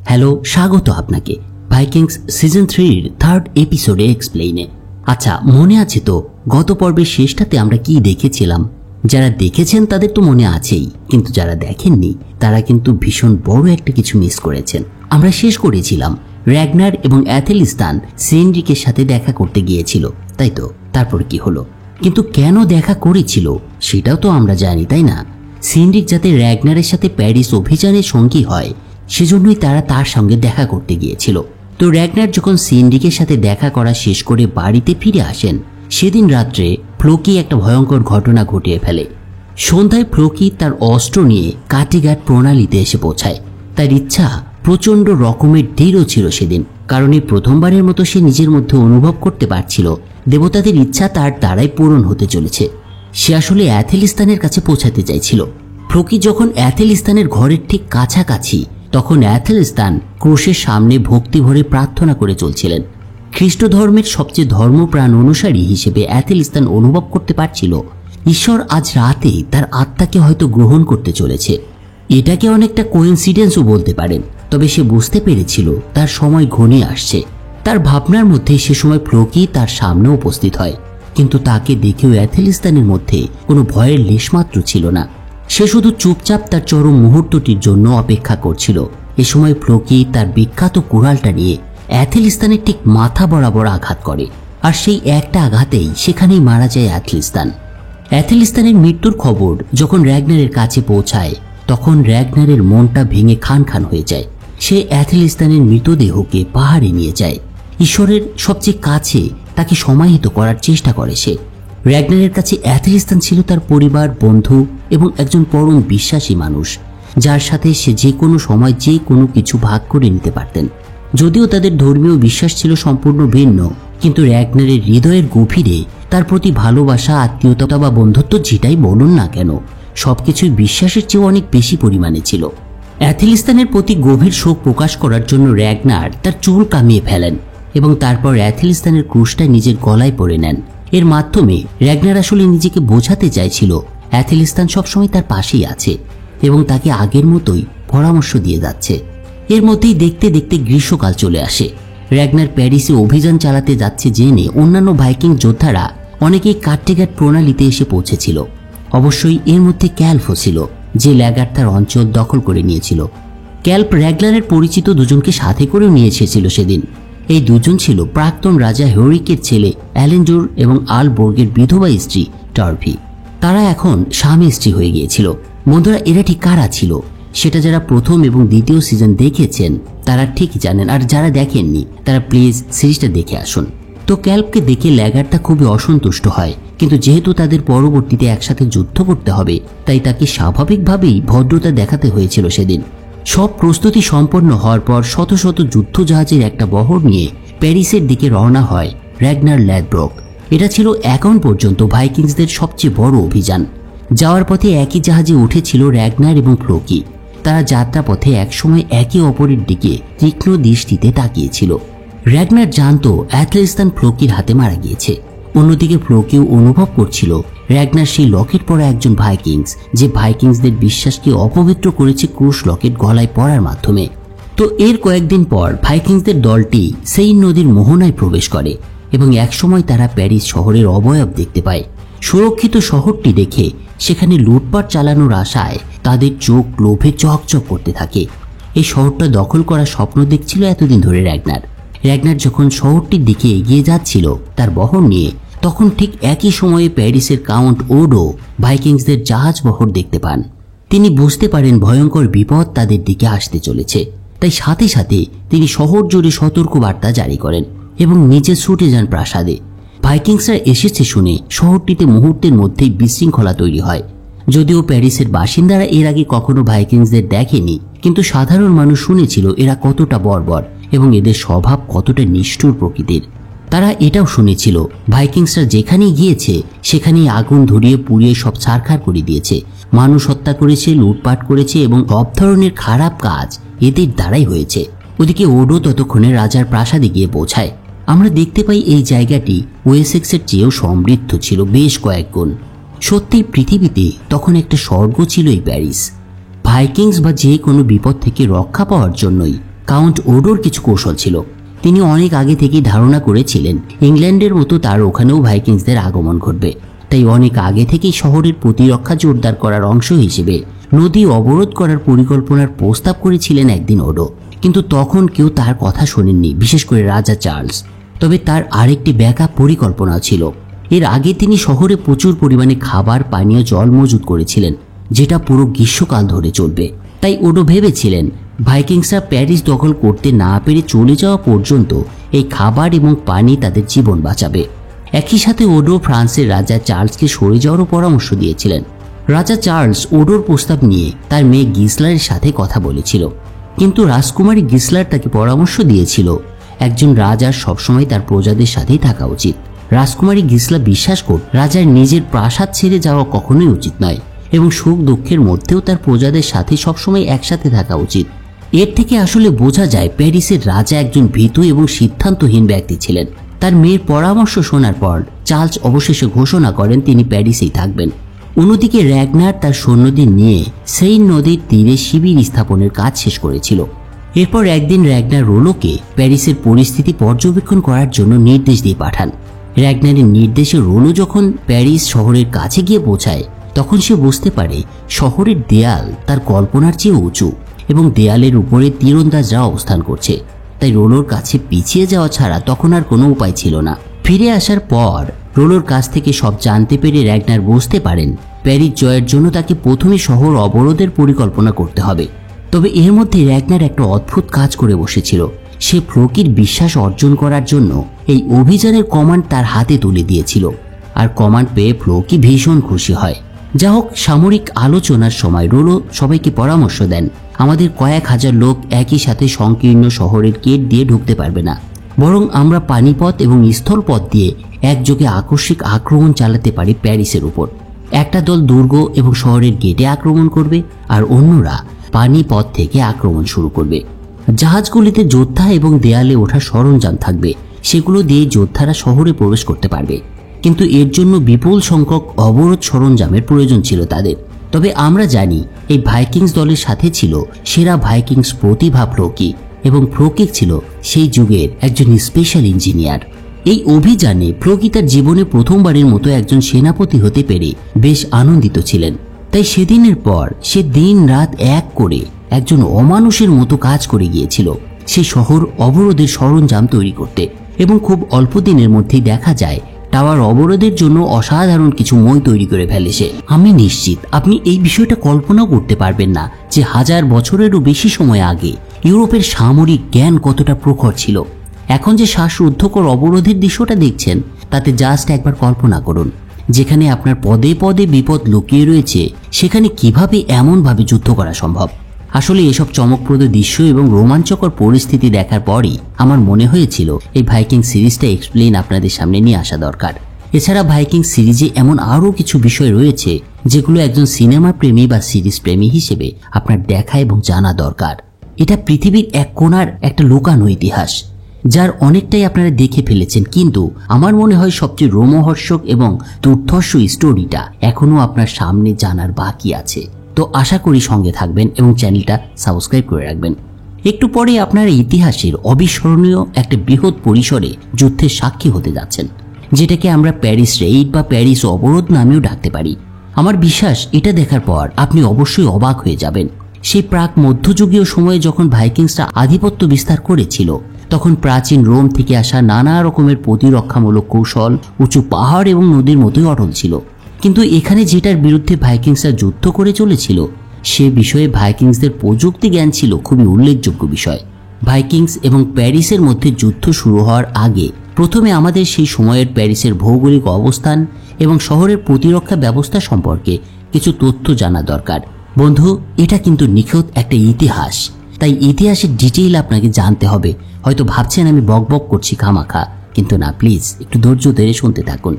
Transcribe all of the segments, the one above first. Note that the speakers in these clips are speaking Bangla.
হ্যালো, স্বাগত আপনাকে ভাইকিংস সিজন 3 থার্ড এপিসোডে এক্সপ্লেইনে। আচ্ছা, মনে আছে তো গত পর্বের শেষটাতে আমরা কি দেখেছিলাম? যারা দেখেছেন তাদের তো মনে আছেই, কিন্তু যারা দেখেননি তারা কিন্তু ভীষণ বড় একটা কিছু মিস করেছেন। আমরা শেষ করেছিলাম র্যাগনার এবং অ্যাথেলিস্তান সেন্ড্রিকের সাথে দেখা করতে গিয়েছিল, তাই তো? তারপর কি হলো? কিন্তু কেন দেখা করেছিল সেটাও তো আমরা জানি, তাই না? সেন্ড্রিক যাতে র্যাগনারের সাথে প্যারিস অভিযানের সঙ্গী হয় সেজন্যই তারা তার সঙ্গে দেখা করতে গিয়েছিল। তো র্যাগনার যখন সেন্ড্রিকের সাথে দেখা করা শেষ করে বাড়িতে ফিরে আসেন, সেদিন রাত্রে ফ্লোকি একটা ভয়ঙ্কর ঘটনা ঘটিয়ে ফেলে। সন্ধ্যায় ফ্লোকি তার অস্ত্র নিয়ে কাটিঘাট প্রণালীতে এসে পৌঁছায়। তার ইচ্ছা প্রচণ্ড রকমের দৃঢ় ছিল সেদিন, কারণ এই প্রথমবারের মতো সে নিজের মধ্যে অনুভব করতে পারছিল দেবতাদের ইচ্ছা তার দ্বারাই পূরণ হতে চলেছে। সে আসলে অ্যাথেলিস্তানের কাছে পৌঁছাতে চাইছিল। ফ্লোকি যখন অ্যাথেলিস্তানের ঘরের ঠিক কাছাকাছি, তখন অ্যাথেলিস্তান ক্রুশের সামনে ভক্তি ভরে প্রার্থনা করে চলছিলেন। খ্রিস্ট ধর্মের সবচেয়ে ধর্মপ্রাণ অনুসারী হিসেবে অ্যাথেলিস্তান অনুভব করতে পারছিল ঈশ্বর আজ রাতে তার আত্মাকে হয়তো গ্রহণ করতে চলেছে। এটাকে অনেকটা কোইন্সিডেন্সও বলতে পারেন, তবে সে বুঝতে পেরেছিল তার সময় ঘনিয়ে আসছে। তার ভাবনার মধ্যে সে সময় ফ্লোকি তার সামনে উপস্থিত হয়, কিন্তু তাকে দেখেও অ্যাথেলিস্তানের মধ্যে কোনো ভয়ের লেশমাত্র ছিল না। সে শুধু চুপচাপ তার চরম মুহূর্তটির জন্য অপেক্ষা করছিল। এ সময় ফ্লোকি তার বিখ্যাত কুড়ালটা নিয়ে অ্যাথেলিস্তানের ঠিক মাথা বরাবর আঘাত করে, আর সেই একটা আঘাতেই সেখানেই মারা যায় অ্যাথেলিস্তান। অ্যাথেলিস্তানের মৃত্যুর খবর যখন র্যাগনারের কাছে পৌঁছায়, তখন র্যাগনারের মনটা ভেঙে খান খান হয়ে যায়। সে অ্যাথেলিস্তানের মৃতদেহকে পাহাড়ে নিয়ে যায়। ঈশ্বরের সবচেয়ে কাছে তাকে সমাহিত করার চেষ্টা করে সে। র্যাগনারের কাছে অ্যাথেলিস্তান ছিল তার পরিবার, বন্ধু এবং একজন পরম বিশ্বাসী মানুষ, যার সাথে সে যে কোনো সময় যে কোনো কিছু ভাগ করে নিতে পারতেন। যদিও তাদের ধর্মীয় বিশ্বাস ছিল সম্পূর্ণ ভিন্ন, কিন্তু র্যাগনারের হৃদয়ের গভীরে তার প্রতি ভালোবাসা, আত্মীয়তা বা বন্ধুত্ব যেটাই বলুন না কেন, সবকিছুই বিশ্বাসের চেয়েও অনেক বেশি পরিমাণে ছিল। অ্যাথেলিস্তানের প্রতি গভীর শোক প্রকাশ করার জন্য র্যাগনার তার চুল কামিয়ে ফেলেন এবং তারপর অ্যাথেলিস্তানের ক্রুশটা নিজের গলায় পরে নেন। এর মাধ্যমে র্যাগনার আসলে নিজেকে বোঝাতে চাইছিল অ্যাথেলিস্তান সবসময় তার পাশেই আছে এবং তাকে আগের মতোই পরামর্শ দিয়ে যাচ্ছে। এর মধ্যেই দেখতে দেখতে গ্রীষ্মকাল চলে আসে। র্যাগনার প্যারিসে অভিযান চালাতে যাচ্ছে জেনে অন্যান্য ভাইকিং যোদ্ধারা অনেকেই কাট্টেঘাট প্রণালীতে এসে পৌঁছেছিল। অবশ্যই এর মধ্যে ক্যাল্পও ছিল, যে ল্যাগার তার অঞ্চল দখল করে নিয়েছিল। ক্যাল্প র্যাগনারের পরিচিত দুজনকে সাথে করেও নিয়ে এসেছিল সেদিন। এই দুজন ছিল প্রাক্তন রাজা হেরিকের ছেলে অ্যালেঞ্জোর এবং আলবোর্গের বিধবা স্ত্রী টার্ভি। তারা এখন স্বামী স্ত্রী হয়ে গিয়েছিল। বন্ধুরা, এরা ঠিক কারা ছিল সেটা যারা প্রথম এবং দ্বিতীয় সিজন দেখেছেন তারা ঠিক জানেন, আর যারা দেখেননি তারা প্লিজ সিরিজটা দেখে আসুন। তো ক্যাল্পকে দেখে ল্যাগারটা খুবই অসন্তুষ্ট হয়, কিন্তু যেহেতু তাদের পরবর্তীতে একসাথে যুদ্ধ করতে হবে, তাই তাকে স্বাভাবিকভাবেই ভদ্রতা দেখাতে হয়েছিল সেদিন। সব প্রস্তুতি সম্পন্ন হওয়ার পর শত শত যুদ্ধজাহাজের একটা বহর নিয়ে প্যারিসের দিকে রওনা হয় র্যাগনার ল্যাডব্রক। এটা ছিল এখন পর্যন্ত ভাইকিংসদের সবচেয়ে বড় অভিযান। যাওয়ার পথে একই জাহাজে উঠেছিল র্যাগনার এবং ফ্লোকি। তারা যাত্রাপথে একসময় একে অপরের দিকে তীক্ষ্ণ দৃষ্টিতে তাকিয়েছিল। র্যাগনার জানত অ্যাথেলিস্তান ফ্লোকির হাতে মারা গিয়েছে। অন্যদিকে ফ্লোকিও অনুভব করছিল র্যাগনার সেই লকেট পরা একজন ভাইকিংস, যে ভাইকিংসদের বিশ্বাসকে অপবিত্র করেছে ক্রুশ লকেট গলায় পরার মাধ্যমে। তো এর কয়েকদিন পর ভাইকিংসদের দলটি সেইন নদীর মোহনায় প্রবেশ করে এবং একসময় তারা প্যারিস শহরের অবয়ব দেখতে পায়। সুরক্ষিত শহরটি দেখে সেখানে লুটপাট চালানোর আশায় তাদের চোখ লোভে চকচক করতে থাকে। এই শহরটা দখল করার স্বপ্ন দেখছিল এতদিন ধরে র্যাগনার। র্যাগনার যখন শহরটির দিকে এগিয়ে যাচ্ছিল তার বহর নিয়ে, তখন ঠিক একই সময়ে প্যারিসের কাউন্ট ওডো ভাইকিংসদের জাহাজ বহর দেখতে পান। তিনি বুঝতে পারেন ভয়ঙ্কর বিপদ তাদের দিকে আসতে চলেছে, তাই সাথে সাথে তিনি শহর জুড়ে সতর্কবার্তা জারি করেন এবং নিচে ছুটে যান প্রাসাদে। ভাইকিংসরা এসেছে শুনে শহরটিতে মুহূর্তের মধ্যেই বিশৃঙ্খলা তৈরি হয়। যদিও প্যারিসের বাসিন্দারা এর আগে কখনো ভাইকিংসদের দেখেনি, কিন্তু সাধারণ মানুষ শুনেছিল এরা কতটা বর্বর এবং এদের স্বভাব কতটা নিষ্ঠুর প্রকৃতির। তারা এটাও শুনেছিল ভাইকিংসরা যেখানেই গিয়েছে সেখানেই আগুন ধরিয়ে পুড়িয়ে সব ছারখার করে দিয়েছে, মানুষ হত্যা করেছে, লুটপাট করেছে এবং সব ধরনের খারাপ কাজ এদের দ্বারাই হয়েছে। ওদিকে ওডো ততক্ষণে রাজার প্রাসাদে গিয়ে পৌঁছায়। আমরা দেখতে পাই এই জায়গাটি ওয়েসেক্সের চেয়েও সমৃদ্ধ ছিল বেশ কয়েক গুণ। সত্যি পৃথিবীতে তখন একটা স্বর্গ ছিল এই প্যারিস। ভাইকিংস বা যে কোনো বিপদ থেকে রক্ষা পাওয়ার জন্যই কাউন্ট ওডোর কিছু কৌশল ছিল। তিনি অনেক আগে থেকেই ধারণা করেছিলেন ইংল্যান্ডের মতো তার ওখানেও ভাইকিংসদের আগমন ঘটবে। তাই অনেক আগে থেকেই শহরের প্রতিরক্ষা জোরদার করার অংশ হিসেবে নদী অবরোধ করার পরিকল্পনার প্রস্তাব করেছিলেন একদিন ওডো। কিন্তু তখন কেউ তার কথা শোনেননি, বিশেষ করে রাজা চার্লস। তবে তার আরেকটি ব্যাকআপ পরিকল্পনা ছিল। এর আগে তিনি শহরে প্রচুর পরিমাণে খাবার, পানীয় জল মজুত করেছিলেন, যেটা পুরো গ্রীষ্মকাল ধরে চলবে। তাই ওডো ভেবেছিলেন ভাইকিংসরা প্যারিস দখল করতে না পেরে চলে যাওয়া পর্যন্ত এই খাবার এবং পানি তাদের জীবন বাঁচাবে। একই সাথে ওডো ফ্রান্সের রাজা চার্লসকে সরে যাওয়ারও পরামর্শ দিয়েছিলেন। রাজা চার্লস ওডোর প্রস্তাব নিয়ে তার মেয়ে গিসলারের সাথে কথা বলেছিল, কিন্তু রাজকুমারী গিসলার তাকে পরামর্শ দিয়েছিল একজন রাজার সবসময় তার প্রজাদের সাথেই থাকা উচিত। রাজকুমারী গিসলা বিশ্বাস করত রাজার নিজের প্রাসাদ ছেড়ে যাওয়া কখনোই উচিত নয় এবং সুখ দুঃখের মধ্যেও তার প্রজাদের সাথে সবসময় একসাথে থাকা উচিত। এর থেকে আসলে বোঝা যায় প্যারিসের রাজা একজন ভীতু এবং সিদ্ধান্তহীন ব্যক্তি ছিলেন। তার মেয়ের পরামর্শ শোনার পর চার্লস অবশেষে ঘোষণা করেন তিনি প্যারিসেই থাকবেন। অন্যদিকে র্যাগনার তার সৈন্যদের নিয়ে সেইন নদীর তীরে শিবির স্থাপনের কাজ শেষ করেছিল। এরপর একদিন র্যাগনার রোলোকে প্যারিসের পরিস্থিতি পর্যবেক্ষণ করার জন্য নির্দেশ দিয়ে পাঠান। র্যাগনারের নির্দেশে রোলো যখন প্যারিস শহরের কাছে গিয়ে পৌঁছায়, তখন সে বুঝতে পারে শহরের দেয়াল তার কল্পনার চেয়ে উঁচু এবং দেয়ালের উপরে তীরন্দাজরা অবস্থান করছে। তাই রোলোর কাছে পিছিয়ে যাওয়া ছাড়া তখন আর কোনো উপায় ছিল না। ফিরে আসার পর রোলোর কাছ থেকে সব জানতে পেরে র্যাগনার বুঝতে পারেন প্যারিস জয়ের জন্য তাকে প্রথমে শহর অবরোধের পরিকল্পনা করতে হবে। তবে এর মধ্যে র্যাগনার একটা অদ্ভুত কাজ করে বসেছিল। সে ফ্লোকির বিশ্বাস অর্জন করার জন্য এই অভিযানের কমান্ড তার হাতে তুলে দিয়েছিল, আর কমান্ড পেয়ে ফ্লোকি ভীষণ খুশি হয়। যা হোক, সামরিক আলোচনার সময় রোলো সবাইকে পরামর্শ দেন আমাদের কয়েক হাজার লোক একই সাথে সংকীর্ণ শহরের গেট দিয়ে ঢুকতে পারবে না, বরং আমরা পানিপথ এবং স্থলপথ দিয়ে একযোগে আকস্মিক আক্রমণ চালাতে পারি প্যারিসের উপর। একটা দল দুর্গ এবং শহরের গেটে আক্রমণ করবে আর অন্যরা পানিপথ থেকে আক্রমণ শুরু করবে। জাহাজগুলিতে যোদ্ধা এবং দেয়ালে ওঠার সরঞ্জাম থাকবে, সেগুলো দিয়ে যোদ্ধারা শহরে প্রবেশ করতে পারবে। কিন্তু এর জন্য বিপুল সংখ্যক অবরোধ সরঞ্জামের প্রয়োজন ছিল তাদের। তবে আমরা জানি এই ভাইকিংস দলের সাথে ছিল সেরা ভাইকিংস প্রতিভা ফ্লোকি, এবং ফ্লোকি ছিল সেই যুগের একজন স্পেশাল ইঞ্জিনিয়ার। এই অভিযানে ফ্লোকি তার জীবনে প্রথমবারের মতো একজন সেনাপতি হতে পেরে বেশ আনন্দিত ছিলেন। তাই সেদিনের পর সে দিন রাত এক করে একজন অমানুষের মতো কাজ করে গিয়েছিল সেই শহর অবরোধের সরঞ্জাম তৈরি করতে, এবং খুব অল্প দিনের মধ্যেই দেখা যায় টাওয়ার অবরোধের জন্য অসাধারণ কিছু মই তৈরি করে ফেলেছে। আমি নিশ্চিত আপনি এই বিষয়টা কল্পনাও করতে পারবেন না যে 1000 বছরেরও বেশি সময় আগে ইউরোপের সামরিক জ্ঞান কতটা প্রখর ছিল। এখন যে শ্বাসরুদ্ধকর অবরোধের দৃশ্যটা দেখছেন, তাতে জাস্ট একবার কল্পনা করুন যেখানে আপনার পদে পদে বিপদ লুকিয়ে রয়েছে, সেখানে কিভাবে এমনভাবে যুদ্ধ করা সম্ভব। আসলে এসব চমকপ্রদ দৃশ্য এবং রোমাঞ্চকর পরিস্থিতি দেখার পরই আমার মনে হয়েছিল এই ভাইকিং সিরিজটা এক্সপ্লেইন আপনাদের সামনে নিয়ে আসা দরকার। এছাড়া ভাইকিং সিরিজে এমন আরও কিছু বিষয় রয়েছে যেগুলো একজন সিনেমা প্রেমী বা সিরিজ প্রেমী হিসেবে আপনার দেখা এবং জানা দরকার। এটা পৃথিবীর এক কোণার একটা লুকানো ইতিহাস, যার অনেকটাই আপনারা দেখে ফেলেছেন, কিন্তু আমার মনে হয় সবচেয়ে রোমহর্ষক এবং দুর্ধর্ষ স্টোরিটা এখনো আপনার সামনে জানার বাকি আছে। তো আশা করি সঙ্গে থাকবেন এবং চ্যানেলটা সাবস্ক্রাইব করে রাখবেন। একটু পরে আপনারা ইতিহাসের অবিস্মরণীয় একটা বৃহৎ পরিসরে যুদ্ধের সাক্ষী হতে যাচ্ছেন, যেটাকে আমরা প্যারিস রেইড বা প্যারিস অবরোধ নামেও ডাকতে পারি। আমার বিশ্বাস এটা দেখার পর আপনি অবশ্যই অবাক হয়ে যাবেন। সেই প্রাক মধ্যযুগীয় সময়ে যখন ভাইকিংসরা আধিপত্য বিস্তার করেছিল, তখন প্রাচীন রোম থেকে আসা নানা রকমের প্রতিরক্ষামূলক কৌশল উঁচু পাহাড় এবং নদীর মতোই অটল ছিল। কিন্তু এখানে যেটার বিরুদ্ধে ভাইকিংসরা যুদ্ধ করে চলেছিল, সে বিষয়ে ভাইকিংসদের প্রযুক্তি জ্ঞান ছিল খুবই উল্লেখযোগ্য বিষয়। ভাইকিংস এবং প্যারিসের মধ্যে যুদ্ধ শুরু হওয়ার আগে প্রথমে আমাদের সেই সময়ের প্যারিসের ভৌগোলিক অবস্থান এবং শহরের প্রতিরক্ষা ব্যবস্থা সম্পর্কে কিছু তথ্য জানা দরকার। বন্ধু, এটা কিন্তু নিখুঁত একটা ইতিহাস, তাই ইতিহাসের ডিটেইল আপনাকে জানতে হবে। হয়তো ভাবছেন আমি বকবক করছি খামাখা, কিন্তু না, প্লিজ একটু ধৈর্য ধরে শুনতে থাকুন।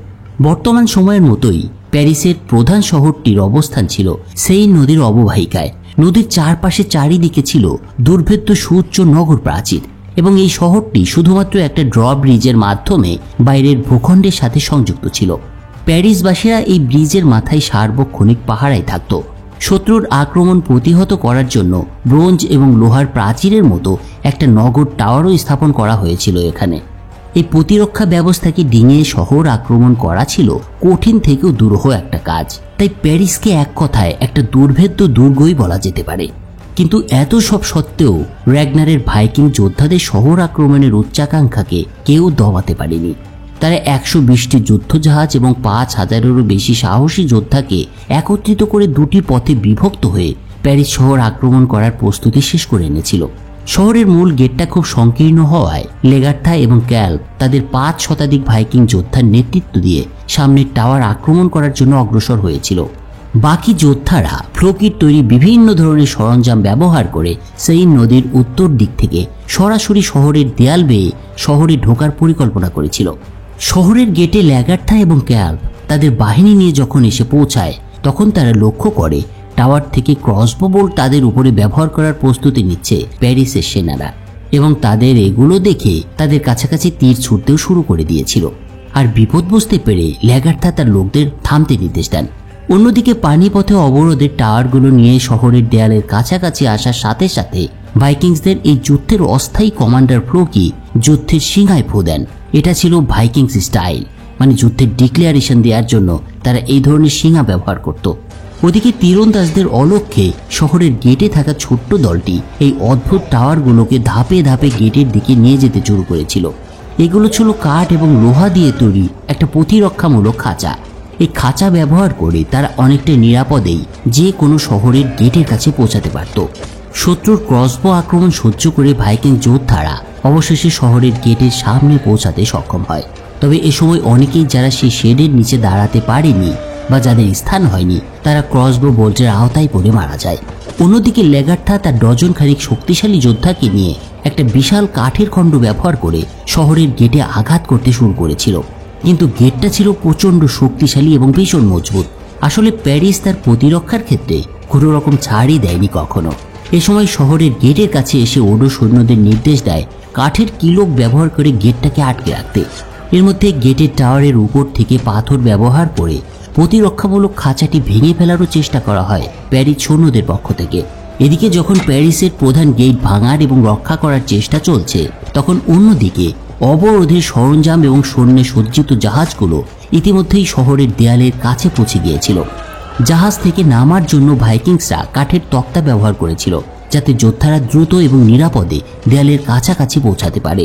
বর্তমান সময়ের মতোই প্যারিসের প্রধান শহরটির অবস্থান ছিল সেই নদীর অববাহিকায়। নদীর চারপাশে চারিদিকে ছিল দুর্ভেদ্য সুউচ্চ নগর প্রাচীর, এবং এই শহরটি শুধুমাত্র একটা ড্রব্রিজের মাধ্যমে বাইরের ভূখণ্ডের সাথে সংযুক্ত ছিল। প্যারিসবাসীরা এই ব্রিজের মাথায় সার্বক্ষণিক পাহারায় থাকত। শত্রুর আক্রমণ প্রতিহত করার জন্য ব্রোঞ্জ এবং লোহার প্রাচীরের মতো একটা নগর টাওয়ারও স্থাপন করা হয়েছিল এখানে। এই প্রতিরক্ষা ব্যবস্থাকে ডিঙিয়ে শহর আক্রমণ করা ছিল কঠিন থেকেও দুরূহ একটা কাজ। তাই প্যারিসকে এক কথায় একটা দুর্ভেদ্য দুর্গই বলা যেতে পারে। কিন্তু এত সব সত্ত্বেও র্যাগনারের ভাইকিং যোদ্ধাদের শহর আক্রমণের উচ্চাকাঙ্ক্ষাকে কেউ দমাতে পারেনি। তারা 120টি যুদ্ধজাহাজ এবং 5000-এরও বেশি সাহসী যোদ্ধাকে একত্রিত করে দুটি পথে বিভক্ত হয়ে প্যারিস শহর আক্রমণ করার প্রস্তুতি শেষ করে এনেছিল। শহরের মূল গেটটা খুব সংকীর্ণ হওয়ায় লেগার্থা এবং ক্যাল তাদের 5 শতাধিক ভাইকিং যোদ্ধার নেতৃত্ব দিয়ে সামনের টাওয়ার আক্রমণ করার জন্য অগ্রসর হয়েছিল। বাকি যোদ্ধারা ফ্লোকির তৈরি বিভিন্ন ধরনের সরঞ্জাম ব্যবহার করে সেইন নদীর উত্তর দিক থেকে সরাসরি শহরের দেয়াল বেয়ে শহরে ঢোকার পরিকল্পনা করেছিল। শহরের গেটে লেগার্থা এবং ক্যাল তাদের বাহিনী নিয়ে যখন এসে পৌঁছায় তখন তারা লক্ষ্য করে টাওয়ার থেকে ক্রসবো বোল্ট তাদের উপরে ব্যবহার করার প্রস্তুতি নিচ্ছে প্যারিসের সেনারা, এবং তাদের এগুলো দেখে তাদের কাছাকাছি তীর ছুটতেও শুরু করে দিয়েছিল। আর বিপদ বুঝতে পেরে লেগার্থা তার লোকদের থামতে নির্দেশ দেন। অন্যদিকে পানিপথে অবরোধের টাওয়ারগুলো নিয়ে শহরের দেয়ালের কাছাকাছি আসার সাথে সাথে ভাইকিংসদের এই যুদ্ধের অস্থায়ী কমান্ডার ফ্লোকি যুদ্ধের সিংহায় ফু দেন। এটা ছিল ভাইকিংস স্টাইল, মানে যুদ্ধের ডিক্লারেশন দেওয়ার জন্য তারা এই ধরনের সিংহা ব্যবহার করত। ওদিকে তীরন্দাজদের অলক্ষ্যে শহরের গেটে থাকা ছোট্ট দলটি এই অদ্ভুত টাওয়ারগুলোকে ধাপে ধাপে গেটের দিকে নিয়ে যেতে শুরু করেছিল। এগুলো ছিল কাঠ এবং লোহা দিয়ে তৈরি একটা প্রতিরক্ষামূলক খাঁচা। এই খাঁচা ব্যবহার করে তারা অনেকটা নিরাপদেই যে কোনো শহরের গেটের কাছে পৌঁছাতে পারত। শত্রুর ক্রসবো আক্রমণ সহ্য করে ভাইকিং যোদ্ধারা অবশেষে শহরের গেটের সামনে পৌঁছাতে সক্ষম হয়। তবে এ সময় অনেকেই যারা সেই শেডের নিচে দাঁড়াতে পারেনি বা যাদের স্থান হয়নি তারা ক্রসবো বোল্টের আওতায় পড়ে মারা যায়। অন্যদিকে লেগার্থা তার ডজন খানিক শক্তিশালী যোদ্ধাকে নিয়ে একটা বিশাল কাঠের খণ্ড ব্যবহার করে শহরের গেটে আঘাত করতে শুরু করেছিল। কিন্তু গেটটা ছিল প্রচণ্ড শক্তিশালী এবং ভীষণ মজবুত। আসলে প্যারিস তার প্রতিরক্ষার ক্ষেত্রে কোনো রকম ছাড়ই দেয়নি কখনো। এ সময় শহরের গেটের কাছে এসে ওডো সৈন্যদের নির্দেশ দেয় কাঠের কিলোক ব্যবহার করে গেটটাকে আটকে রাখতে। এর মধ্যে গেটের টাওয়ারের উপর থেকে পাথর ব্যবহার করে প্রতিরক্ষামূলক খাঁচাটি ভেঙে ফেলারও চেষ্টা করা হয় প্যারিস সৈন্যদের পক্ষ থেকে। এদিকে যখন প্যারিসের প্রধান গেট ভাঙার এবং রক্ষা করার চেষ্টা চলছে তখন অন্যদিকে অবরোধের সরঞ্জাম এবং সৈন্যে সজ্জিত জাহাজগুলো ইতিমধ্যেই শহরের দেয়ালের কাছে পৌঁছে গিয়েছিল। জাহাজ থেকে নামার জন্য ভাইকিংসরা কাঠের তক্তা ব্যবহার করেছিল যাতে যোদ্ধারা দ্রুত এবং নিরাপদে দেয়ালের কাছাকাছি পৌঁছাতে পারে।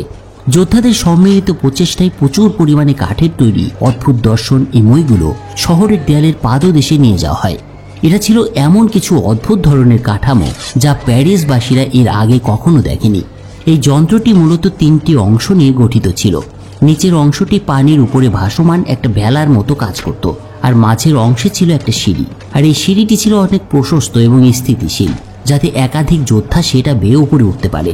যোদ্ধাদের সম্মিলিত প্রচেষ্টায় প্রচুর পরিমাণে কাঠের তৈরি অদ্ভুত দর্শন এই মইগুলো শহরের দেয়ালের পাদদেশে নিয়ে যাওয়া হয়। এটা ছিল এমন কিছু অদ্ভুত ধরনের কাঠামো যা প্যারিসবাসীরা এর আগে কখনো দেখেনি। এই যন্ত্রটি মূলত 3টি অংশ নিয়ে গঠিত ছিল। নিচের অংশটি পানির উপরে ভাসমান একটা ভেলার মতো কাজ করত, আর মাঝের অংশে ছিল একটা সিঁড়ি। আর এই সিঁড়িটি ছিল অনেক প্রশস্ত এবং স্থিতিশীল যাতে একাধিক যোদ্ধা সেটা বেয়ে উপরে উঠতে পারে।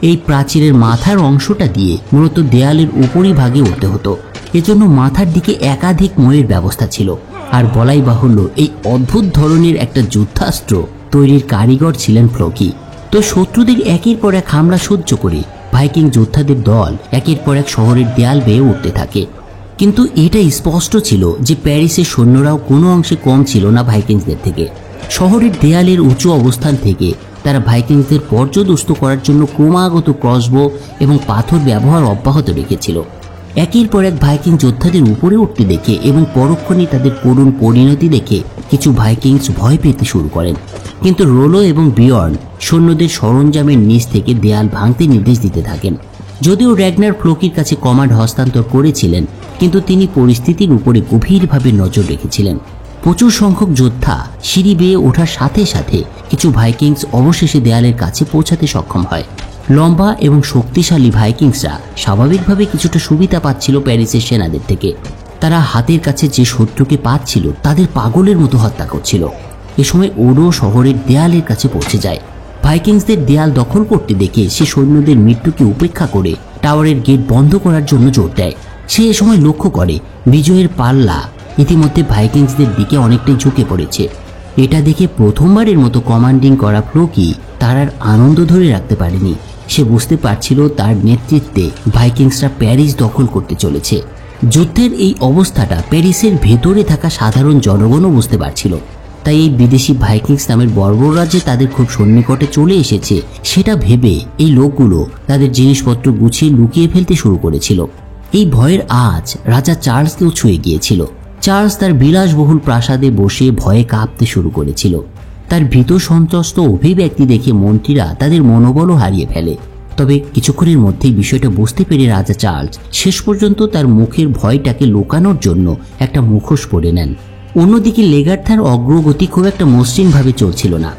এই প্রাচীরের মাথার অংশটা দিয়ে মূলত দেয়ালের উপরিভাগে উঠতে হতো। এজন্য মাথার দিকে একাধিক মইয়ের ব্যবস্থা ছিল। আর বলাই বাহুল্য এই অদ্ভুত ধরনের একটা যুদ্ধাস্ত্র তৈরির কারিগর ছিলেন ফ্লোকি। তো শত্রুদের একের পর এক হামলা সহ্য করে ভাইকিং যোদ্ধাদের দল একের পর এক শহরের দেয়াল বেয়ে উঠতে থাকে। কিন্তু এটা স্পষ্ট ছিল যে প্যারিসের সৈন্যরাও কোনো অংশে কম ছিল না ভাইকিংসদের থেকে। শহরের দেয়ালের উঁচু অবস্থান থেকে তারা ভাইকিংসদের পর্যদস্ত করার জন্য ক্রমাগত ক্রসবো এবং পাথর ব্যবহার অব্যাহত রেখেছিল। একের পর এক ভাইকিং যোদ্ধাদের উপরে উঠতে দেখে এবং পরক্ষণেই তাদের করুণ পরিণতি দেখে কিছু ভাইকিংস ভয় পেতে শুরু করেন। কিন্তু রোলো এবং বিয়র্ন সৈন্যদের সরঞ্জামের নিচ থেকে দেয়াল ভাঙতে নির্দেশ দিতে থাকেন। যদিও র্যাগনার ফ্লোকির কাছে কমান্ড হস্তান্তর করেছিলেন, কিন্তু তিনি পরিস্থিতির উপরে গভীরভাবে নজর রেখেছিলেন। প্রচুর সংখ্যক যোদ্ধা সিঁড়ি বেয়ে ওঠার সাথে সাথে কিছু ভাইকিংস অবশেষে দেয়ালের কাছে পৌঁছাতে সক্ষম হয়। লম্বা এবং শক্তিশালী ভাইকিংসরা স্বাভাবিকভাবে কিছুটা সুবিধা পাচ্ছিল প্যারিসের সেনাদের থেকে। তারা হাতের কাছে যে শত্রুকে পাচ্ছিল তাদের পাগলের মতো হত্যা করছিল। এ সময় ওডো শহরের দেয়ালের কাছে পৌঁছে যায়। ভাইকিংসদের দেয়াল দখল করতে দেখে সে সৈন্যদের মৃত্যুকে উপেক্ষা করে টাওয়ারের গেট বন্ধ করার জন্য জোর দেয়। সে এ সময় লক্ষ্য করে বিজয়ের পাল্লা ইতিমধ্যে ভাইকিংসদের দিকে অনেকটাই ঝুঁকে পড়েছে। এটা দেখে প্রথমবারের মতো কমান্ডিং করা ফ্লোকি তার আর আনন্দ ধরে রাখতে পারেনি। সে বুঝতে পারছিল তার নেতৃত্বে ভাইকিংসরা প্যারিস দখল করতে চলেছে। যুদ্ধের এই অবস্থাটা প্যারিসের ভেতরে থাকা সাধারণ জনগণও বুঝতে পারছিল। তাই এই বিদেশি ভাইকিংস নামের বর্বররা যে তাদের খুব সন্নিকটে চলে এসেছে সেটা ভেবে এই লোকগুলো তাদের জিনিসপত্র গুছিয়ে লুকিয়ে ফেলতে শুরু করেছিল। এই ভয়ের আজ রাজা চার্লসকেও ছুঁয়ে গিয়েছিল। চার্লস তার বিলাসবহুল প্রাসাদে বসে ভয়ে কাঁপতে শুরু করেছিল। তার ভীত সন্ত্রস্ত অভিব্যক্তি দেখে মন্ত্রীরা তাদের মনোবলও হারিয়ে ফেলে। তবে কিছুক্ষণের মধ্যেই বিষয়টা বুঝতে পেরে রাজা চার্লস শেষ পর্যন্ত তার মুখের ভয়টাকে লুকানোর জন্য একটা মুখোশ পরে নেন। অন্যদিকে লেগার্থার অগ্রগতি খুব একটা মসৃণভাবে চলছিল না।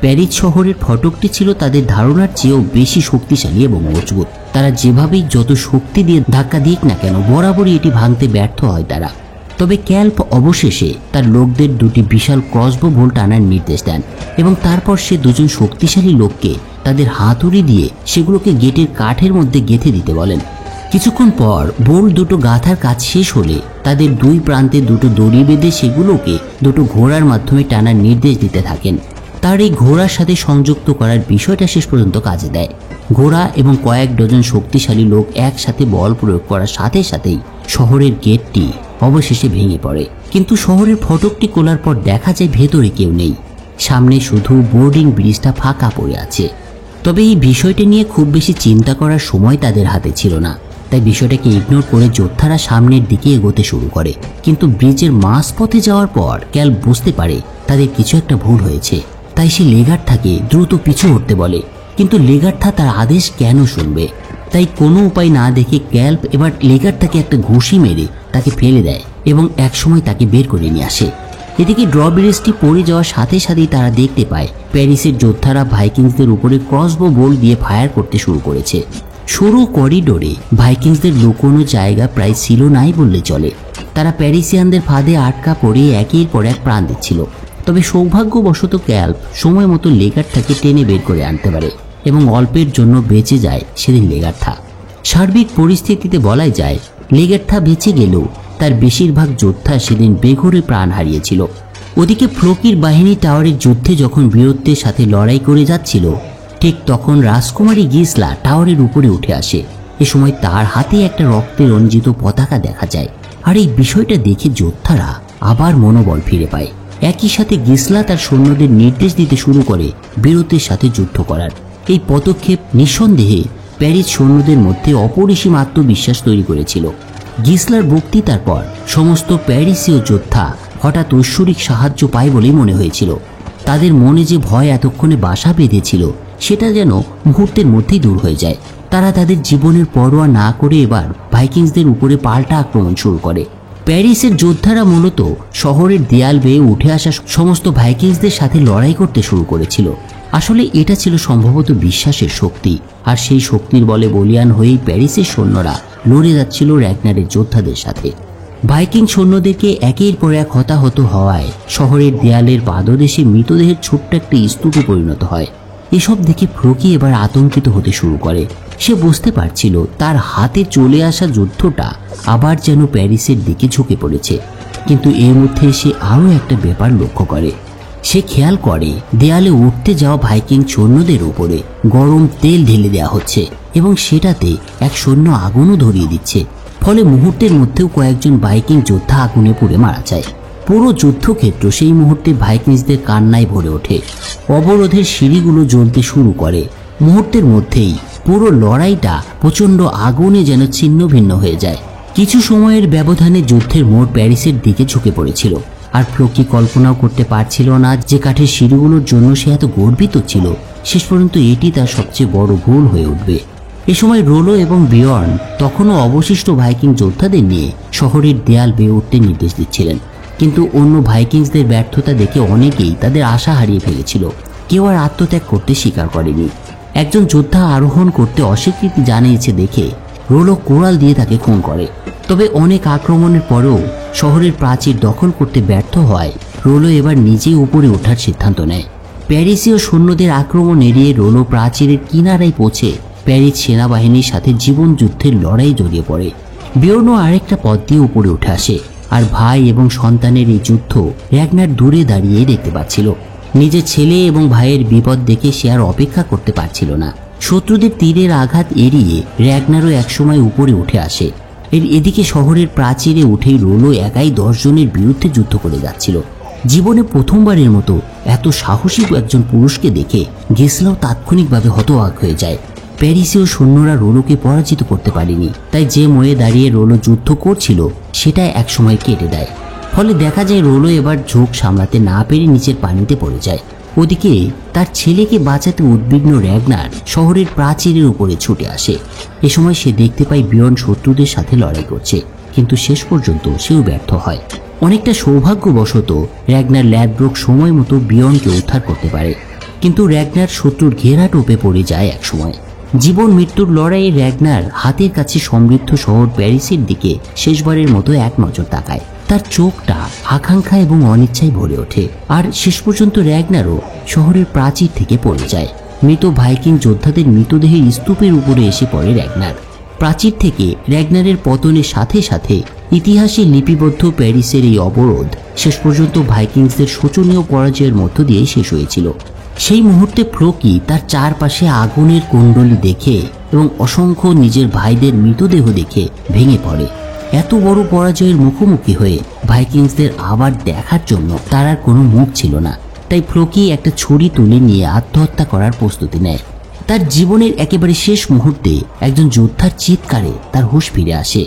প্যারিস শহরের ফটকটি ছিল তাদের ধারণার চেয়েও বেশি শক্তিশালী এবং মজবুত। তারা যেভাবেই যত শক্তি দিয়ে ধাক্কা দিক না কেন বরাবরই এটি ভাঙতে ব্যর্থ হয় তারা। তবে ক্যাল্প অবশেষে তার লোকদের দুটি বিশাল ক্রসবো বোল্ট আনার নির্দেশ দেন এবং তারপর সে দুজন শক্তিশালী লোককে তাদের হাতুড়ি দিয়ে সেগুলোকে গেটের কাঠের মধ্যে গেঁথে দিতে বলেন। কিছুক্ষণ পর বোল্ট দুটো গাঁথার কাজ শেষ হলে তাদের দুই প্রান্তে দুটো দড়ি বেঁধে সেগুলোকে দুটো ঘোড়ার মাধ্যমে টানার নির্দেশ দিতে থাকেন। তার এই ঘোড়ার সাথে সংযুক্ত করার বিষয়টা শেষ পর্যন্ত কাজে দেয়। ঘোড়া এবং কয়েক ডজন শক্তিশালী লোক একসাথে বল প্রয়োগ করার সাথে সাথেই শহরের গেটটি অবশেষে ভেঙে পড়ে। কিন্তু শহরের ফটকটি খোলার পর দেখা যায় ভেতরে কেউ নেই, সামনে শুধু বোর্ডিং ব্রিজটা ফাঁকা পড়ে আছে। তবে এই বিষয়টি নিয়ে খুব বেশি চিন্তা করার সময় তাদের হাতে ছিল না, তাই বিষয়টাকে ইগনোর করে যোদ্ধারা সামনের দিকে এগোতে শুরু করে। কিন্তু ব্রিজের মাঝপথে যাওয়ার পর ক্যাল্প বুঝতে পারে তাদের কিছু একটা ভুল হয়েছে, তাই সে লেগার্থাকে দ্রুত পিছু হটতে বলে। কিন্তু লেগার্থা তার আদেশ কেন শুনবে? তাই কোনো উপায় না দেখে ক্যাল্প এবার লেগার্থাকে একটা ঘুষি মেরে তাকে ফেলে দেয় এবং একসময় তাকে বের করে নিয়ে আসে। এদিকে ড্রব্রিজটি পড়ে যাওয়ার সাথে সাথেই তারা দেখতে পায় প্যারিসের যোদ্ধারা ভাইকিংসদের উপরে ক্রসবো বোল্ট দিয়ে ফায়ার করতে শুরু করেছে। সরু করিডোরে ভাইকিংসদের লুকোনো জায়গা প্রায় ছিল নাই বললে চলে। তারা প্যারিসিয়ানদের ফাঁদে আটকা পড়ে একের পর এক প্রাণ দিচ্ছিল। তবে সৌভাগ্যবশত ক্যাল্প সময় মতো লেগার্থাকে টেনে বের করে আনতে পারে এবং অল্পের জন্য বেঁচে যায় সেদিন লেগার্থা। সার্বিক পরিস্থিতিতে বলাই যায় লেগার্থা বেঁচে গেলেও তার বেশিরভাগ যোদ্ধা সেদিন বেঘোরে প্রাণ হারিয়েছিল। ওদিকে ফ্লোকির বাহিনী টাওয়ারের যুদ্ধে যখন বীরত্বের সাথে লড়াই করে যাচ্ছিল, ঠিক তখন রাজকুমারী গিসলা টাওয়ারের উপরে উঠে আসে। এ সময় তার হাতে একটা রক্তে রঞ্জিত পতাকা দেখা যায়, আর এই বিষয়টা দেখে যোদ্ধারা আবার মনোবল ফিরে পায়। একই সাথে গিসলা তার সৈন্যদের নির্দেশ দিতে শুরু করে বীরত্বের সাথে যুদ্ধ করার। এই পদক্ষেপ নিঃসন্দেহে প্যারিস সৈন্যদের মধ্যে অপরিসীম আত্মবিশ্বাস তৈরি করেছিল। গিসলার বক্তৃতার পর সমস্ত প্যারিসীয় যোদ্ধা হঠাৎ ঐশ্বরিক সাহায্য পায় বলেই মনে হয়েছিল। তাদের মনে যে ভয় এতক্ষণে বাসা বেঁধেছিল সেটা যেন মুহূর্তের মধ্যেই দূর হয়ে যায়। তারা তাদের জীবনের পরোয়া না করে এবার ভাইকিংসদের উপরে পাল্টা আক্রমণ শুরু করে। প্যারিসের যোদ্ধারা মূলত শহরের দেয়াল বেয়ে উঠে আসা সমস্ত ভাইকিংসদের সাথে লড়াই করতে শুরু করেছিল। আসলে এটা ছিল সম্ভবত বিশ্বাসের শক্তি, আর সেই শক্তির বলে বলিয়ান হয়েই প্যারিসের সৈন্যরা লড়ে যাচ্ছিল র্যাগনারের যোদ্ধাদের সাথে। ভাইকিং সৈন্যদেরকে একের পর এক হতাহত হওয়ায় শহরের দেয়ালের পাদদেশে মৃতদেহের ছোট্ট একটা স্তূপে পরিণত হয়। এসব দেখে ফ্লোকি এবার আতঙ্কিত হতে শুরু করে। সে বুঝতে পারছিল তার হাতে চলে আসা যুদ্ধটা আবার যেন প্যারিসের দিকে ঝুঁকে পড়েছে। কিন্তু এর মধ্যে সে আরও একটা ব্যাপার লক্ষ্য করে। সে খেয়াল করে দেয়ালে উঠতে যাওয়া ভাইকিং সৈন্যদের উপরে গরম তেল ঢেলে দেওয়া হচ্ছে এবং সেটাতে এক সৈন্য আগুনও ধরিয়ে দিচ্ছে। ফলে মুহূর্তের মধ্যেও কয়েকজন ভাইকিং যোদ্ধা আগুনে পুড়ে মারা যায়। পুরো যুদ্ধক্ষেত্র সেই মুহূর্তে ভাইকিংসদের কান্নায় ভরে ওঠে। অবরোধের সিঁড়িগুলো জ্বলতে শুরু করে। মুহূর্তের মধ্যেই পুরো লড়াইটা প্রচণ্ড আগুনে যেন ছিন্ন ভিন্ন হয়ে যায়। কিছু সময়ের ব্যবধানে যুদ্ধের মোড় প্যারিসের দিকে ঝুঁকে পড়েছিল, আর ফ্লোকি কল্পনাও করতে পারছিল না যে কাঠের সিঁড়িগুলোর জন্য সে এত গর্বিত ছিল। শেষ পর্যন্ত এটি তার সবচেয়ে বড় ভুল হয়ে উঠবে। এ সময় রোলো এবং বিয়র্ন তখনও অবশিষ্ট ভাইকিং যোদ্ধাদের নিয়ে শহরের দেয়াল বেয়ে উঠতে নির্দেশ দিচ্ছিলেন। কিন্তু অন্য ভাইকিংসদের ব্যর্থতা দেখে অনেকেই তাদের আশা হারিয়ে ফেলেছিল। কেউ আর আত্মত্যাগ করতে স্বীকার করেনি। একজন যোদ্ধা আরোহণ করতে অস্বীকৃতি জানিয়েছে দেখে রোলো কোরাল দিয়ে তাকে খুন করে। তবে অনেক আক্রমণের পরেও শহরের প্রাচীর দখল করতে ব্যর্থ হয় রোলো এবার নিজেই উপরে ওঠার সিদ্ধান্ত নেয়। প্যারিসীয় সৈন্যদের আক্রমণ এড়িয়ে রোলো প্রাচীরের কিনারায় পৌঁছে প্যারিস সেনাবাহিনীর সাথে জীবন যুদ্ধের লড়াই জড়িয়ে পড়ে। বিয়র্নও আরেকটা পথ দিয়ে উপরে উঠে আসে, আর ভাই এবং সন্তানের এই যুদ্ধ র্যাগনার দূরে দাঁড়িয়ে দেখতে পাচ্ছিল। নিজের ছেলে এবং ভাইয়ের বিপদ দেখে সে আর অপেক্ষা করতে পারছিল না। শত্রুদের তীরের আঘাত এড়িয়ে র্যাগনারও একসময় উপরে উঠে আসে। এদিকে শহরের প্রাচীরে উঠেই রোলো একাই 10 জনের বিরুদ্ধে যুদ্ধ করে যাচ্ছিল। জীবনে প্রথমবারের মতো এত সাহসী একজন পুরুষকে দেখে গিসলাও তাৎক্ষণিকভাবে হতবাক হয়ে যায়। প্যারিসীয় সৈন্যরা রোলোকে পরাজিত করতে পারেনি, তাই যে ময়ে দাঁড়িয়ে রোলো যুদ্ধ করছিল সেটা একসময় কেটে দেয়। ফলে দেখা যায় রোলো এবার ঝোঁক সামলাতে না পেরে নিচের পানিতে পড়ে যায়। ওদিকে তার ছেলেকে বাঁচাতে উদ্বিগ্ন র্যাগনার শহরের প্রাচীরের উপরে ছুটে আসে। এ সময় সে দেখতে পায় বিয়ন শত্রুদের সাথে লড়াই করছে, কিন্তু শেষ পর্যন্ত সেও ব্যর্থ হয়। অনেকটা সৌভাগ্যবশত র্যাগনার ল্যাডব্রোক সময় মতো বিয়নকে উদ্ধার করতে পারে, কিন্তু র্যাগনার শত্রুর ঘেরা টোপে পড়ে যায় একসময়। জীবন মৃত্যুর লড়াইয়ে র্যাগনার হাতের কাছে সমৃদ্ধ শহর প্যারিসের দিকে শেষবারের মতো এক নজর তাকায়। তার চোখটা আকাঙ্ক্ষা এবং অনিচ্ছায় ভরে ওঠে, আর শেষ পর্যন্ত র্যাগনারও শহরের প্রাচীর থেকে পড়ে যায়। মৃত ভাইকিং যোদ্ধাদের মৃতদেহের স্তূপের উপরে এসে পড়ে র্যাগনার। প্রাচীর থেকে র্যাগনারের পতনের সাথে সাথে ইতিহাসে লিপিবদ্ধ প্যারিসের এই অবরোধ শেষ পর্যন্ত ভাইকিংসদের শোচনীয় পরাজয়ের মধ্য দিয়ে শেষ হয়েছিল। সেই মুহূর্তে ফ্লোকি তার চারপাশে আগুনের কুণ্ডলী দেখে এবং অসংখ্য নিজের ভাইদের মৃতদেহ দেখে ভেঙে পড়ে। এত বড় পরাজয়ের মুখোমুখি হয়ে ভাইকিংসদের আবার দেখার জন্য তার আর কোনো মুখ ছিল না, তাই ফ্লোকি একটা ছুরি তুলে নিয়ে আত্মহত্যা করার প্রস্তুতি নেয়। তার জীবনের একেবারে শেষ মুহূর্তে একজন যোদ্ধার চিৎকারে তার হুঁশ ফিরে আসে।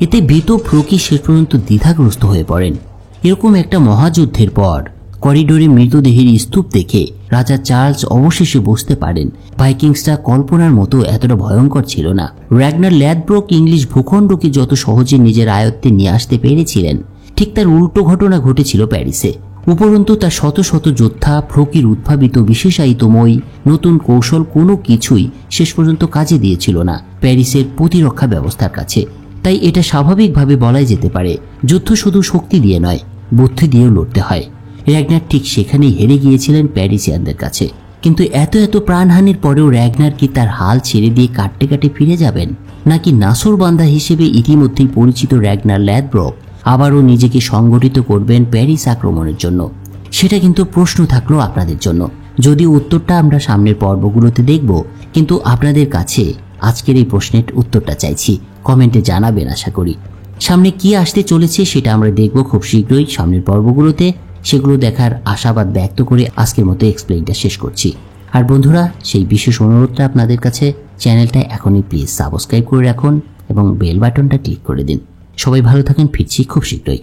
এতে ভীত ফ্লোকি শেষ পর্যন্ত দ্বিধাগ্রস্ত হয়ে পড়েন। এরকম একটা মহাযুদ্ধের পর করিডোরে মৃতদেহের স্তূপ দেখে রাজা চার্লস অবশেষে বুঝতে পারেন ভাইকিংসটা কল্পনার মতো এতটা ভয়ঙ্কর ছিল না। র্যাগনার ল্যাডব্রোক ইংলিশ ভূখণ্ডকে যত সহজে নিজের আয়ত্তে নিয়ে আসতে পেরেছিলেন, ঠিক তার উল্টো ঘটনা ঘটেছিল প্যারিসে। উপরন্তু তার শত শত যোদ্ধা, ফ্লোকির উদ্ভাবিত বিশেষায়িতময় নতুন কৌশল কোনো কিছুই শেষ পর্যন্ত কাজে দিয়েছিল না প্যারিসের প্রতিরক্ষা ব্যবস্থার কাছে। তাই এটা স্বাভাবিকভাবে বলাই যেতে পারে যুদ্ধ শুধু শক্তি দিয়ে নয়, বুদ্ধি দিয়েও লড়তে হয়। র্যাগনার ঠিক সেখানেই হেরে গিয়েছিলেন প্যারিসিয়ানদের কাছে। কিন্তু এত এত প্রাণহানির পরেও র্যাগনার কি তার হাল ছেড়ে দিয়ে কাটতে কাটে ফিরে যাবেন, নাকি নাসরবান্দা হিসেবে ইতিমধ্যেই পরিচিত র্যাগনার ল্যাডব্রোক আবারও নিজেকে সংগঠিত করবেন প্যারিস আক্রমণের জন্য? সেটা কিন্তু প্রশ্ন থাকলো আপনাদের জন্য। যদিও উত্তরটা আমরা সামনের পর্বগুলোতে দেখব, কিন্তু আপনাদের কাছে আজকের এই প্রশ্নের উত্তরটা চাইছি, কমেন্টে জানাবেন। আশা করি সামনে কি আসতে চলেছে সেটা আমরা দেখব খুব শীঘ্রই সামনের পর্বগুলোতে। সেগুলো দেখার আশাবাদ ব্যক্ত করে আজকের মতো এক্সপ্লেইনটা শেষ করছি। আর বন্ধুরা, সেই বিশেষ অনুরোধটা আপনাদের কাছে, চ্যানেলটা এখনই প্লিজ সাবস্ক্রাইব করে রাখুন এবং বেল বাটনটা ক্লিক করে দিন। সবাই ভালো থাকেন, ফিরছি খুব শীঘ্রই।